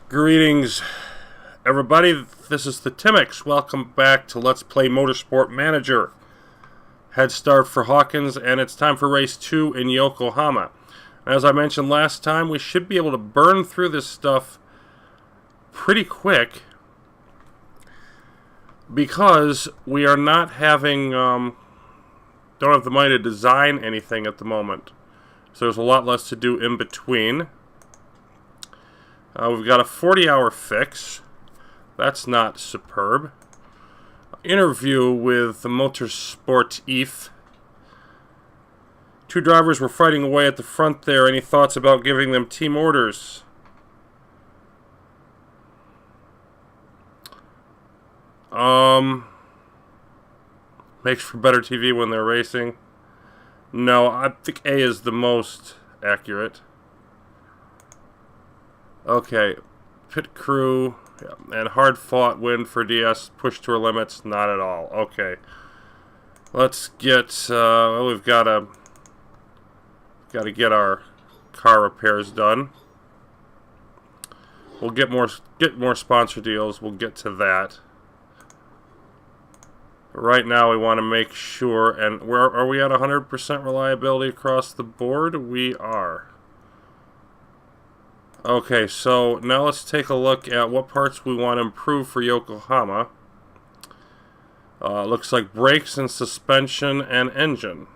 Greetings, everybody. This is the Timmix. Welcome back to Let's Play Motorsport Manager. Head start for Hawkins, and it's time for race 2 in Yokohama. As I mentioned last time, we should be able to burn through this stuff pretty quick because we are not having, don't have the money to design anything at the moment. So there's a lot less to do in between. We've got a 40-hour fix. That's not superb. Interview with the Motorsport EF. Two drivers were fighting away at the front there. Any thoughts about giving them team orders? Makes for better TV when they're racing. No, I think A is the most accurate. Okay, pit crew, yeah, and hard-fought win for DS, pushed to her limits, not at all. Okay, let's get, well, we've got to get our car repairs done. We'll get more sponsor deals, we'll get to that. Right now we want to make sure, and where are we at 100% reliability across the board? We are. Okay, so now let's take a look at what parts we want to improve for Yokohama. Looks like brakes and suspension and engine.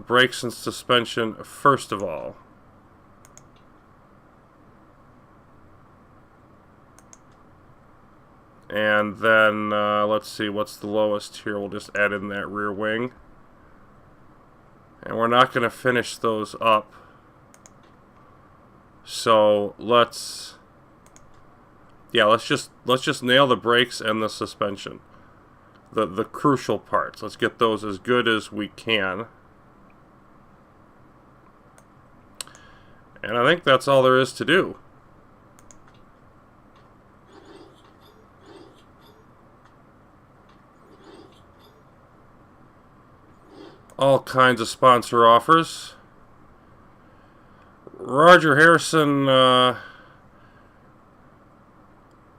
Brakes and suspension first of all. And then, let's see, what's the lowest here? We'll just add in that rear wing. And we're not going to finish those up. So let's just nail the brakes and the suspension, the crucial parts. Let's get those as good as we can, and I think that's all there is to do. All kinds of sponsor offers. Roger Harrison,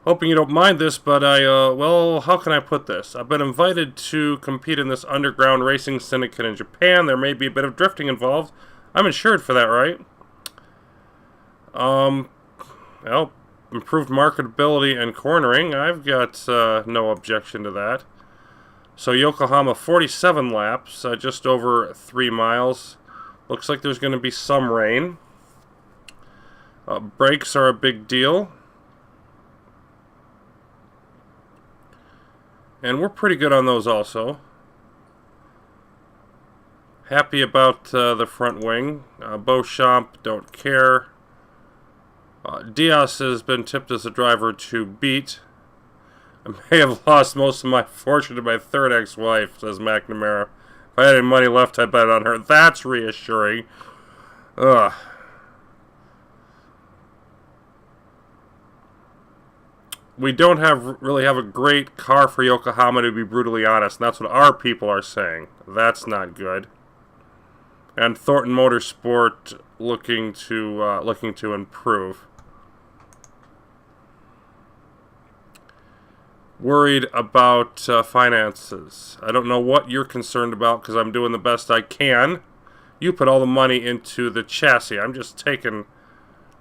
hoping you don't mind this, but well, how can I put this? I've been invited to compete in this underground racing syndicate in Japan. There may be a bit of drifting involved. I'm insured for that, right? Well, improved marketability and cornering. I've got no objection to that. So Yokohama, 47 laps, just over 3 miles. Looks like there's going to be some rain. Brakes are a big deal. And we're pretty good on those also. Happy about the front wing. Beauchamp, don't care. Diaz has been tipped as a driver to beat. I may have lost most of my fortune to my third ex-wife, says McNamara. If I had any money left, I'd bet on her. That's reassuring. Ugh. We don't really have a great car for Yokohama, to be brutally honest, and that's what our people are saying. That's not good. And Thornton Motorsport looking to improve. Worried about finances. I don't know what you're concerned about because I'm doing the best I can. You put all the money into the chassis. I'm just taking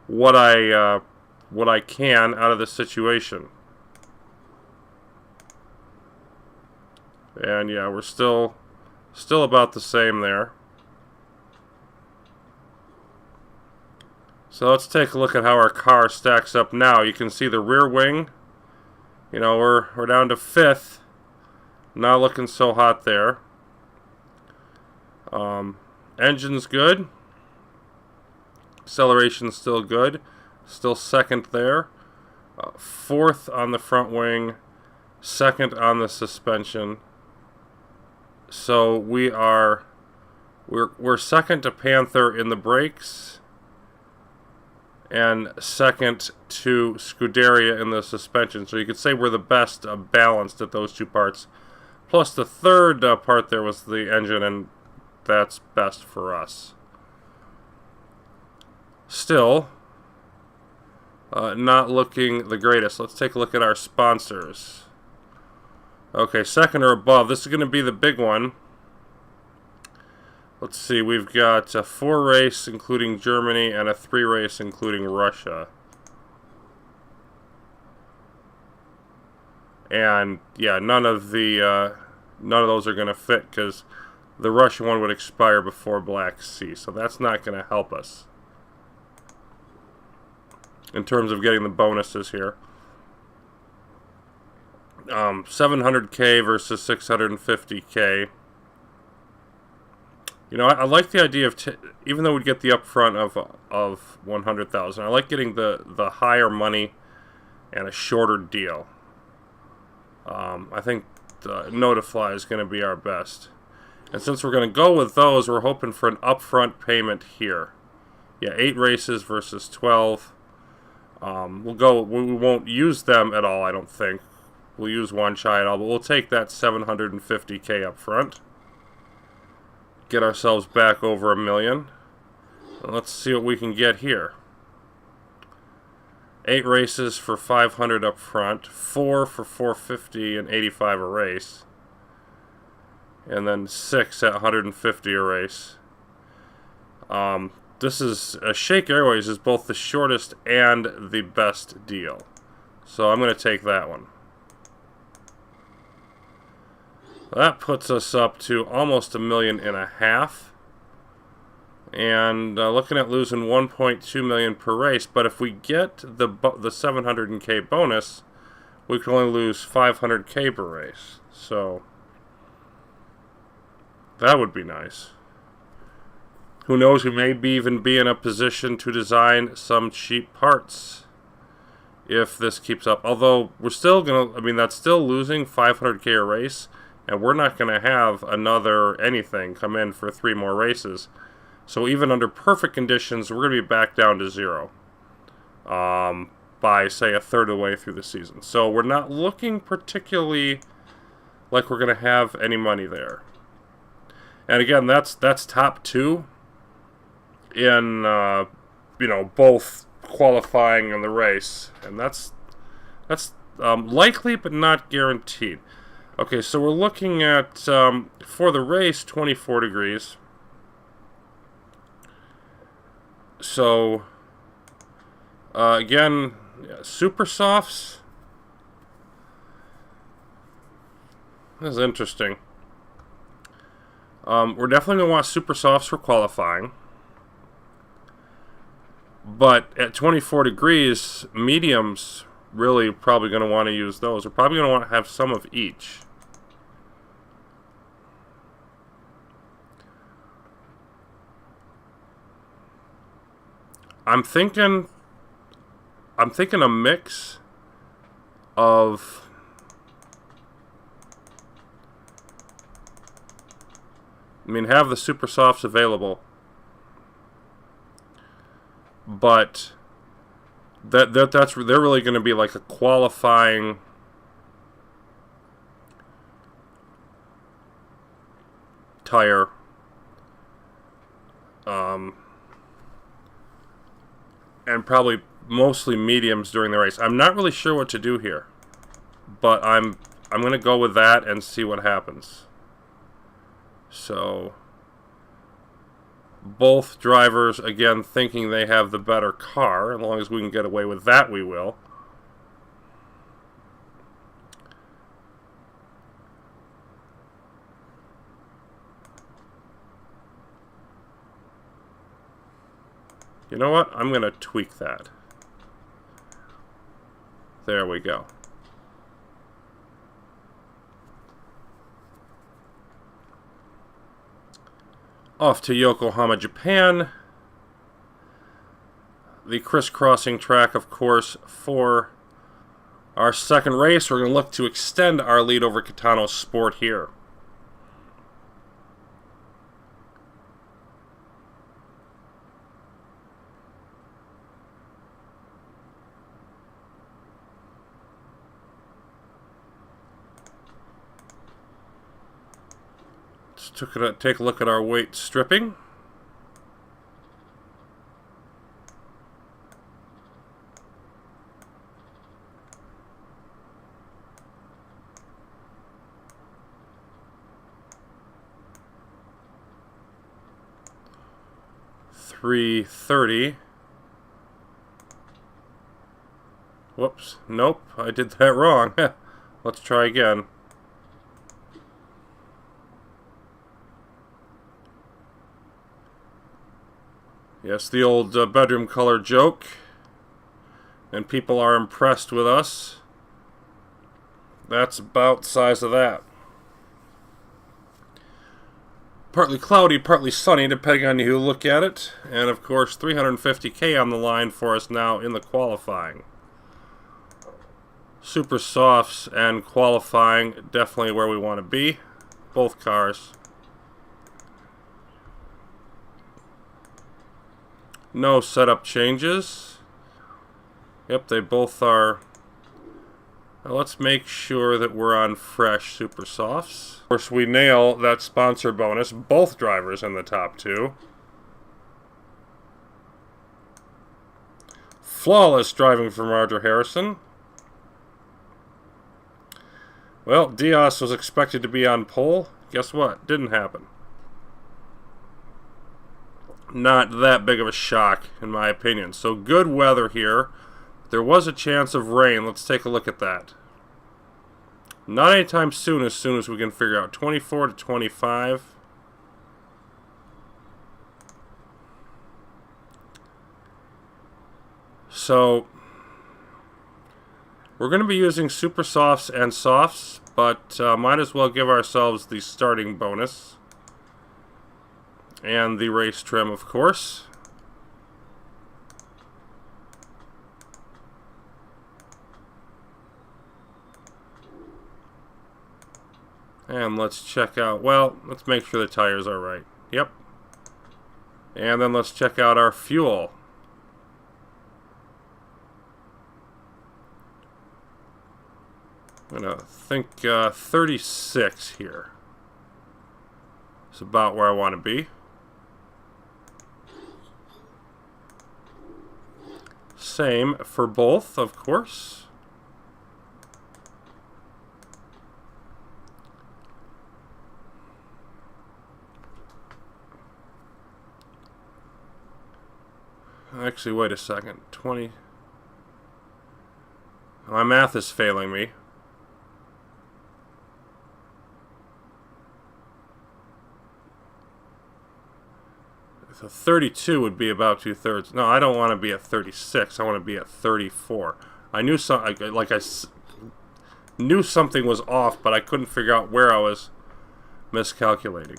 what I can out of the situation. And yeah, we're still about the same there. So let's take a look at how our car stacks up now. You can see the rear wing. You know, we're down to 5th. Not looking so hot there. Engine's good. Acceleration's still good. Still 2nd there. 4th on the front wing. 2nd on the suspension. So we're 2nd to Panther in the brakes. And 2nd to Scuderia in the suspension. So you could say we're the best balanced at those two parts. Plus the third part there was the engine, and that's best for us. Still, not looking the greatest. Let's take a look at our sponsors. Okay, second or above. This is going to be the big one. Let's see. We've got a 4 race including Germany and a 3 race including Russia. And yeah, none of those are going to fit because the Russian one would expire before Black Sea, so that's not going to help us in terms of getting the bonuses here. 700k versus 650k. You know, I like the idea of even though we'd get the upfront of 100,000, I like getting the higher money and a shorter deal. I think Notify is going to be our best. And since we're going to go with those, we're hoping for an upfront payment here. Yeah, 8 races versus 12. We won't use them at all, I don't think. We'll use one shy at all, but we'll take that 750k up front. Get ourselves back over $1 million. And let's see what we can get here. 8 races for 500 up front, 4 for 450 and 85 a race, and then 6 at 150 a race. This is Shake Airways is both the shortest and the best deal, so I'm going to take that one. That puts us up to almost $1.5 million. And looking at losing 1.2 million per race, but if we get the 700k bonus, we can only lose 500k per race. So that would be nice. Who knows? We may even be in a position to design some cheap parts if this keeps up. Although we're still gonna, that's still losing 500k a race, and we're not gonna have another anything come in for 3 more races. So even under perfect conditions, we're going to be back down to 0 by, say, a third of the way through the season. So we're not looking particularly like we're going to have any money there. And again, that's top 2 in both qualifying and the race, and that's likely but not guaranteed. Okay, so we're looking at for the race 24 degrees. So, again, super softs. This is interesting. We're definitely going to want super softs for qualifying. But at 24 degrees, mediums, really probably going to want to use those. We're probably going to want to have some of each. I'm thinking a mix of have the super softs available, but they're really going to be like a qualifying tire. And probably mostly mediums during the race. I'm not really sure what to do here, but I'm going to go with that and see what happens. So both drivers, again, thinking they have the better car. As long as we can get away with that, we will. You know what? I'm going to tweak that. There we go. Off to Yokohama, Japan. The crisscrossing track, of course, for our second race. We're going to look to extend our lead over Cont'd Sport here. Take a look at our weight stripping. 330. Whoops. Nope, I did that wrong. Let's try again. Yes, the old bedroom color joke. And people are impressed with us. That's about the size of that. Partly cloudy, partly sunny, depending on who look at it. And of course, 350k on the line for us now in the qualifying. Super softs and qualifying, definitely where we want to be. Both cars. No setup changes. Yep, they both are. Now let's make sure that we're on fresh super softs. Of course, we nail that sponsor bonus. Both drivers in the top two. Flawless driving from Roger Harrison. Well, Diaz was expected to be on pole. Guess what? Didn't happen. Not that big of a shock, in my opinion. So good weather here. There was a chance of rain. Let's take a look at that. Not anytime soon, as soon as we can figure out. 24 to 25. So we're going to be using super softs and softs, but might as well give ourselves the starting bonus. And the race trim, of course. And let's check out, well, let's make sure the tires are right. Yep. And then let's check out our fuel. I'm going to think 36 here. It's about where I want to be. Same for both, of course. Actually, wait a second. 20. My math is failing me. So 32 would be about 2/3. No, I don't want to be at 36. I want to be at 34. I knew knew something was off, but I couldn't figure out where I was miscalculating.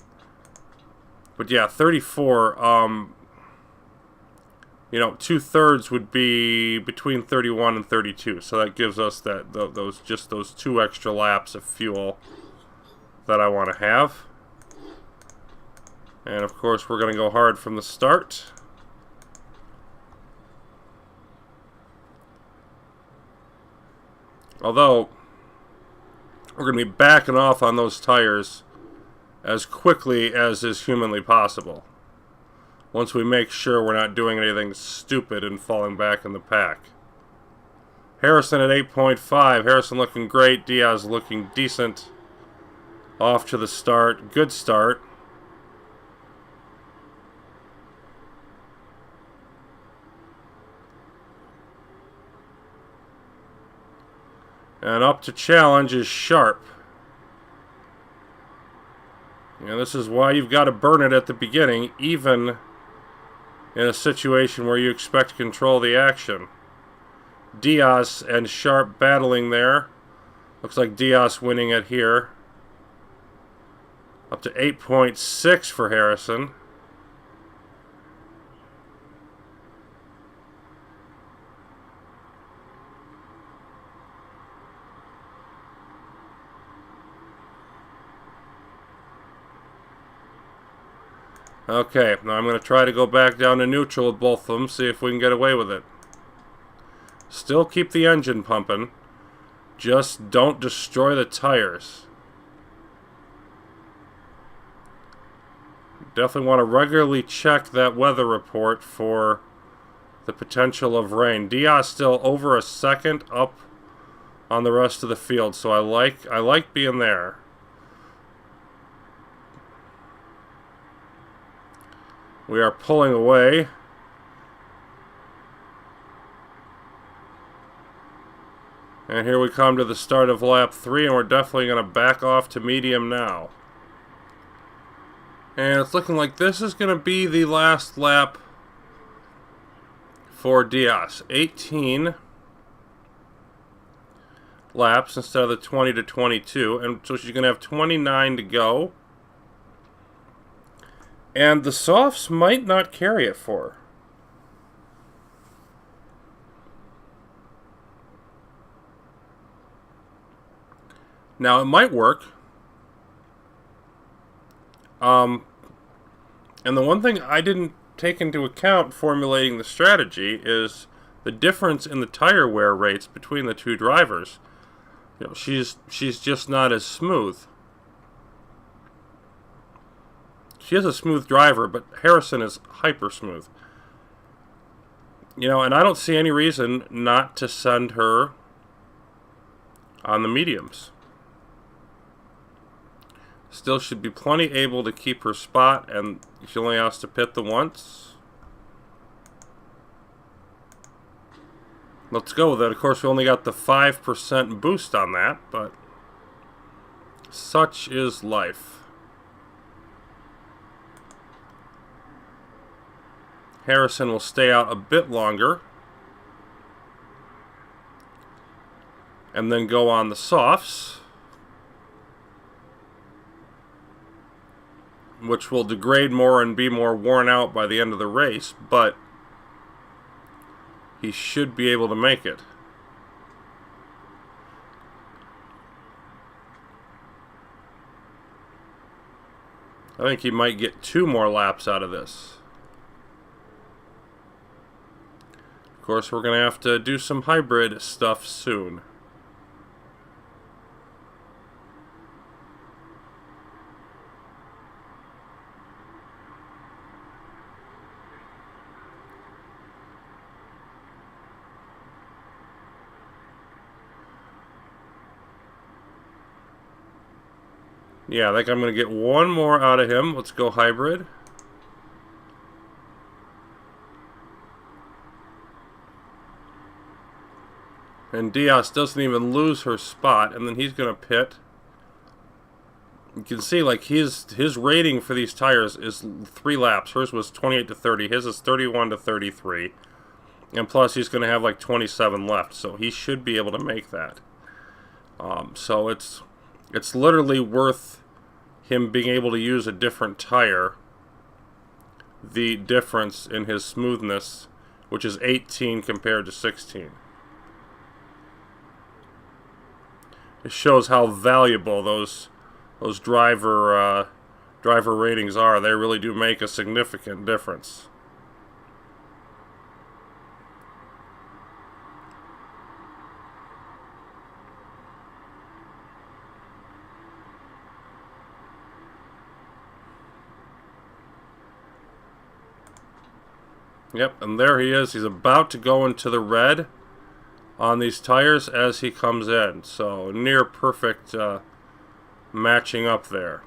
But yeah, 34. You know, 2/3 would be between 31 and 32. So that gives us that those 2 extra laps of fuel that I want to have. And of course, we're going to go hard from the start. Although, we're going to be backing off on those tires as quickly as is humanly possible. Once we make sure we're not doing anything stupid and falling back in the pack. Harrison at 8.5. Harrison looking great. Diaz looking decent. Off to the start. Good start. And up to challenge is Sharp. And this is why you've got to burn it at the beginning, even in a situation where you expect to control the action. Diaz and Sharp battling there. Looks like Diaz winning it here. Up to 8.6 for Harrison. Okay, now I'm going to try to go back down to neutral with both of them, see if we can get away with it. Still keep the engine pumping. Just don't destroy the tires. Definitely want to regularly check that weather report for the potential of rain. Diaz still over a second up on the rest of the field, so I like being there. We are pulling away. And here we come to the start of lap 3, and we're definitely going to back off to medium now. And it's looking like this is going to be the last lap for Diaz. 18 laps instead of the 20 to 22. And so she's going to have 29 to go. And the softs might not carry it for her. Now, it might work. And the one thing I didn't take into account formulating the strategy is the difference in the tire wear rates between the two drivers. You know, she's just not as smooth. She is a smooth driver, but Harrison is hyper smooth. You know, and I don't see any reason not to send her on the mediums. Still should be plenty able to keep her spot, and she only has to pit the once. Let's go with it. Of course, we only got the 5% boost on that, but such is life. Harrison will stay out a bit longer and then go on the softs, which will degrade more and be more worn out by the end of the race, but he should be able to make it. I think he might get 2 more laps out of this. Of course, we're going to have to do some hybrid stuff soon. Yeah, I think I'm going to get 1 more out of him. Let's go hybrid. And Diaz doesn't even lose her spot, and then he's going to pit. You can see, like, his rating for these tires is 3 laps. Hers was 28 to 30. His is 31 to 33. And plus, he's going to have, like, 27 left. So he should be able to make that. So it's literally worth him being able to use a different tire. The difference in his smoothness, which is 18 compared to 16. It shows how valuable those driver ratings are. They really do make a significant difference. Yep, and there he is. He's about to go into the red on these tires as he comes in. So near perfect matching up there.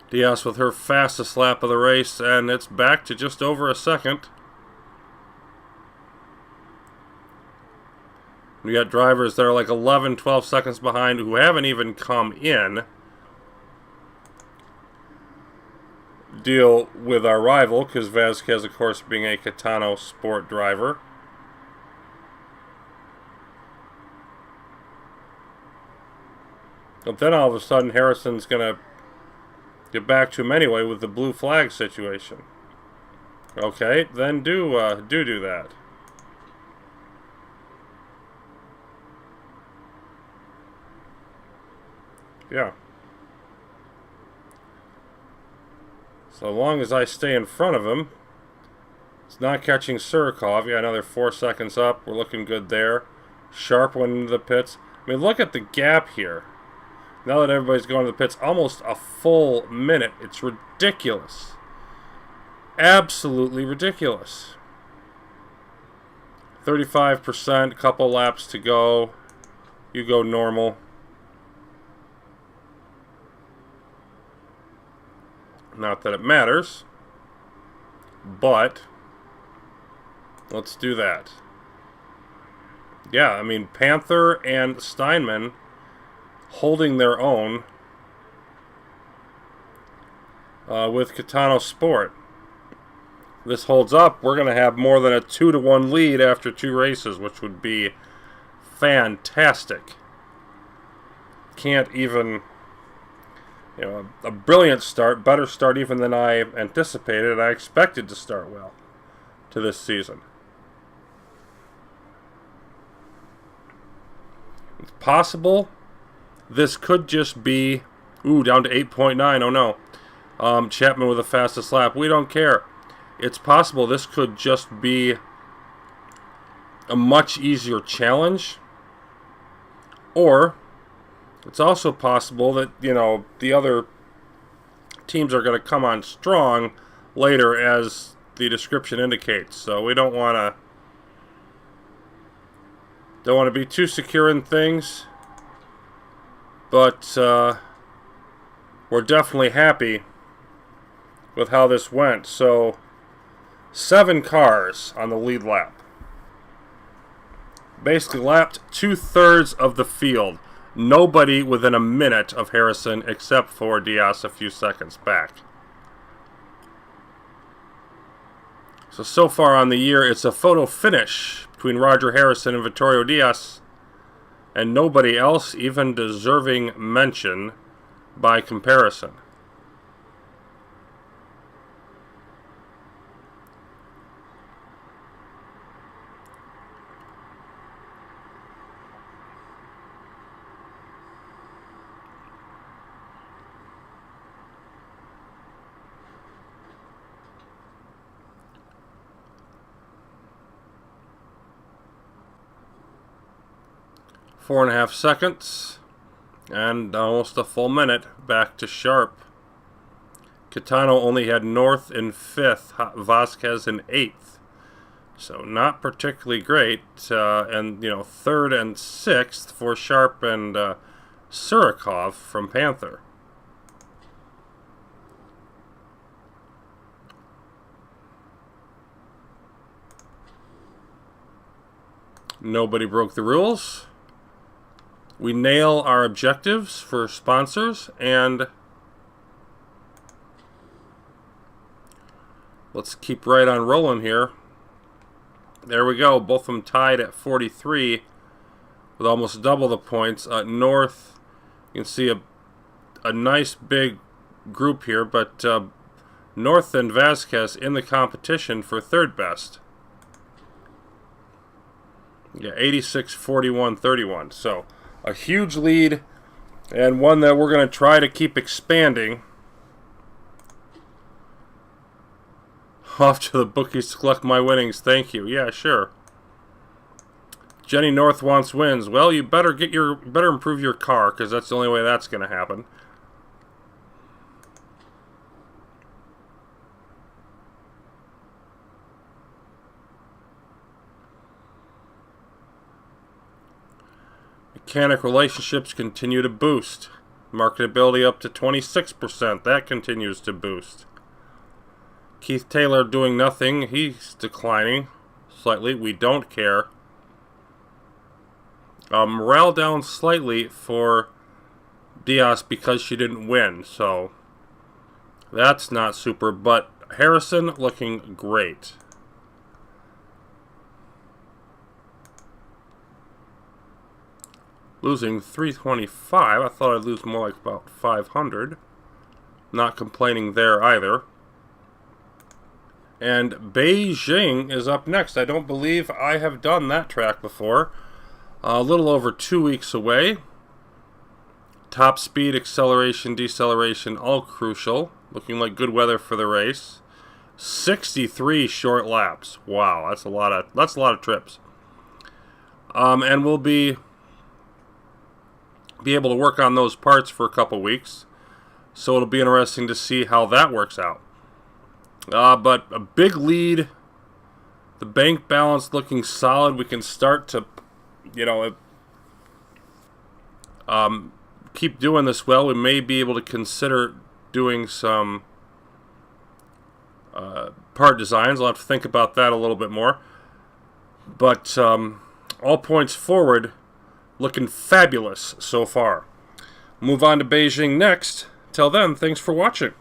Diaz with her fastest lap of the race, and it's back to just over a second. We got drivers that are like 11, 12 seconds behind who haven't even come in. Deal with our rival, because Vasquez, of course, being a cont'd Sport driver. But then all of a sudden, Harrison's going to get back to him anyway with the blue flag situation. Okay, then do that. Yeah. So long as I stay in front of him, it's not catching Surikov. Yeah, another 4 seconds up. We're looking good there. Sharp went into the pits. I mean, look at the gap here. Now that everybody's going to the pits, almost a full minute. It's ridiculous. Absolutely ridiculous. 35%, couple laps to go. You go normal. Not that it matters, but let's do that. Yeah, I mean, Panther and Steinman holding their own with Catano Sport. This holds up, we're going to have more than a 2-1 lead after 2 races, which would be fantastic. Can't even, you know, a brilliant start, better start even than I anticipated. I expected to start well to this season. It's possible this could just be, down to 8.9, oh no. Chapman with the fastest lap. We don't care. It's possible this could just be a much easier challenge. Or it's also possible that, you know, the other teams are going to come on strong later, as the description indicates. So we don't want to be too secure in things. But we're definitely happy with how this went. So 7 cars on the lead lap. Basically lapped 2/3 of the field. Nobody within a minute of Harrison except for Diaz a few seconds back. So far on the year, it's a photo finish between Roger Harrison and Vittorio Diaz, and nobody else even deserving mention by comparison. Four and a half seconds, and almost a full minute back to sharp. Catano only had North in 5th, Vasquez in 8th, so not particularly great. And, you know, 3rd and 6th for Sharp and Surikov from Panther. Nobody broke the rules. We nail our objectives for sponsors, and let's keep right on rolling here. There we go. Both of them tied at 43 with almost double the points. North, you can see a nice big group here, but North and Vasquez in the competition for 3rd best. Yeah, 86, 41, 31. So a huge lead, and one that we're going to try to keep expanding. Off to the bookies to collect my winnings. Thank you. Yeah, sure. Jenny North wants wins. Well, you better improve your car, because that's the only way that's going to happen. Mechanic relationships continue to boost. Marketability up to 26%. That continues to boost. Keith Taylor doing nothing. He's declining slightly. We don't care. Morale down slightly for Diaz because she didn't win. So that's not super. But Harrison looking great. Losing 325. I thought I'd lose more like about 500. Not complaining there either. And Beijing is up next. I don't believe I have done that track before. A little over 2 weeks away. Top speed, acceleration, deceleration, all crucial. Looking like good weather for the race. 63 short laps. Wow, that's a lot of trips. And we'll be be able to work on those parts for a couple weeks. So it'll be interesting to see how that works out. But a big lead. The bank balance looking solid. We can start to, keep doing this well. We may be able to consider doing some part designs. I'll have to think about that a little bit more. But all points forward, looking fabulous so far. Move on to Beijing next. Till then, thanks for watching.